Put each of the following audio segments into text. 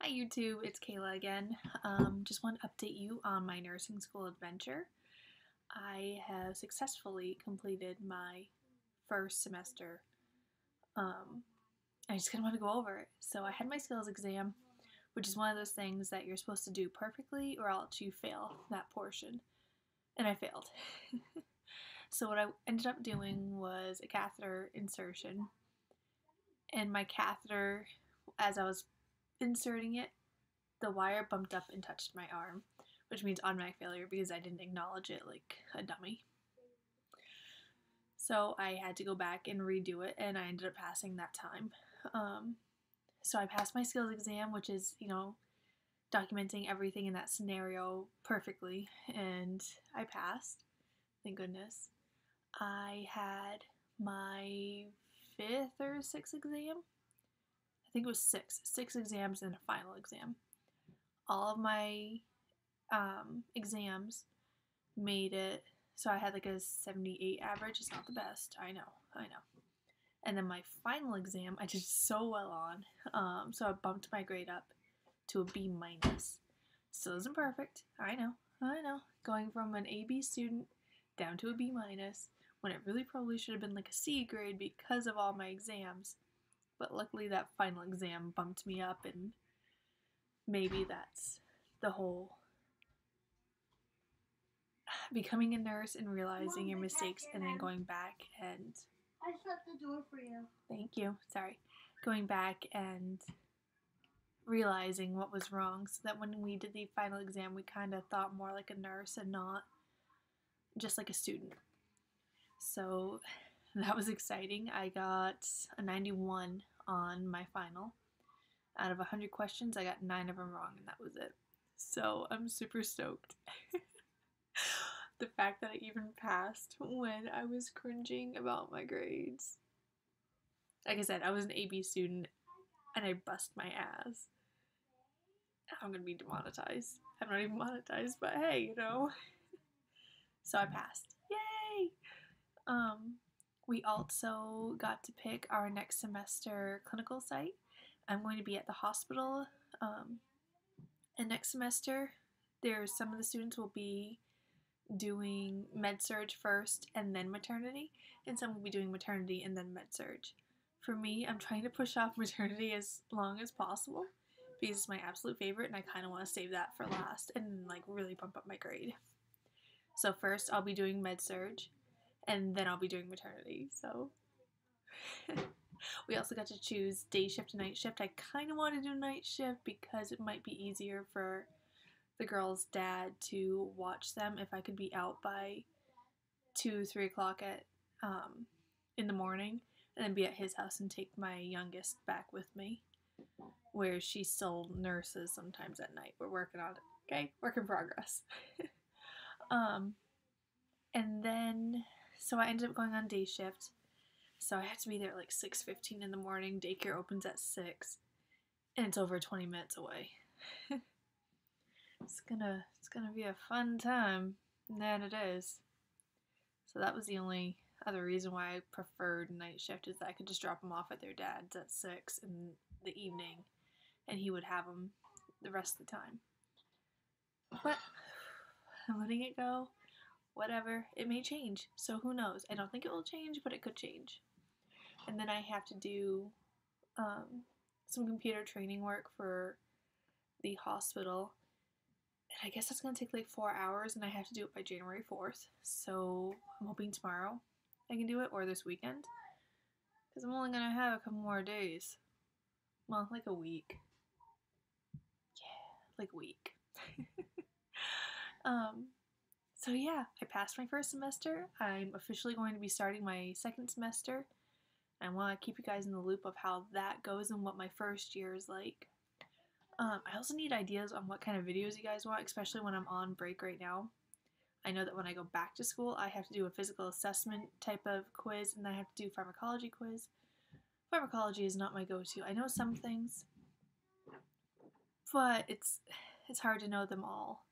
Hi YouTube, it's Kayla again. Just want to update you on my nursing school adventure. I have successfully completed my first semester. I just kind of want to go over it. So I had my skills exam, which is one of those things that you're supposed to do perfectly or else you fail that portion. And I failed. So what I ended up doing was a catheter insertion. And my catheter, as I was inserting it, the wire bumped up and touched my arm, which means automatic failure because I didn't acknowledge it like a dummy. So I had to go back and redo it, and I ended up passing that time. So I passed my skills exam, which is, documenting everything in that scenario perfectly, and I passed. Thank goodness. I had my fifth or sixth exam. I think it was six exams and a final exam. All of my exams made it, so I had like a 78 average. It's not the best, I know. And then my final exam I did so well on, so I bumped my grade up to a B minus. Still isn't perfect, I know, going from an AB student down to a B minus when it really probably should have been like a C grade because of all my exams. But luckily that final exam bumped me up, and maybe that's the whole becoming a nurse and realizing your mistakes and then going back and I shut the door for you. Thank you. Sorry. Going back and realizing what was wrong, so that when we did the final exam we kind of thought more like a nurse and not just like a student. So that was exciting. I got a 91 on my final. Out of 100 questions I got 9 of them wrong, and that was it. So I'm super stoked. The fact that I even passed when I was cringing about my grades. Like I said, I was an AB student and I bust my ass. I'm gonna be demonetized. I'm not even monetized, but hey, So I passed. Yay! We also got to pick our next semester clinical site. I'm going to be at the hospital, and next semester some of the students will be doing med-surg first and then maternity, and some will be doing maternity and then med-surg. For me, I'm trying to push off maternity as long as possible because it's my absolute favorite, and I kind of want to save that for last and like really bump up my grade. So first I'll be doing med-surg, and then I'll be doing maternity. So we also got to choose day shift and night shift. I kind of want to do night shift because it might be easier for the girl's dad to watch them if I could be out by 2-3 o'clock in the morning, and then be at his house and take my youngest back with me, where she still nurses sometimes at night. We're working on it, okay? Work in progress. And then, so I ended up going on day shift, so I had to be there at like 6:15 in the morning. Daycare opens at 6, and it's over 20 minutes away. It's gonna be a fun time, and it is. So that was the only other reason why I preferred night shift, is that I could just drop them off at their dad's at 6 in the evening, and he would have them the rest of the time. But I'm letting it go. Whatever. It may change, so who knows? I don't think it will change, but it could change. And then I have to do some computer training work for the hospital. And I guess that's going to take like 4 hours, and I have to do it by January 4th. So I'm hoping tomorrow I can do it, or this weekend. Because I'm only going to have a couple more days. Well, like a week. Yeah, like a week. So yeah, I passed my first semester. I'm officially going to be starting my second semester. I want to keep you guys in the loop of how that goes and what my first year is like. I also need ideas on what kind of videos you guys want, especially when I'm on break right now. I know that when I go back to school, I have to do a physical assessment type of quiz, and then I have to do pharmacology quiz. Pharmacology is not my go-to. I know some things, but it's hard to know them all,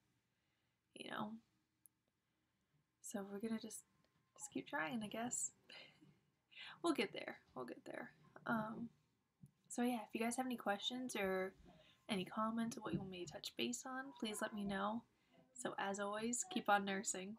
So we're gonna just keep trying, I guess. We'll get there. So yeah, if you guys have any questions or any comments or what you want me to touch base on, please let me know. So, as always, keep on nursing.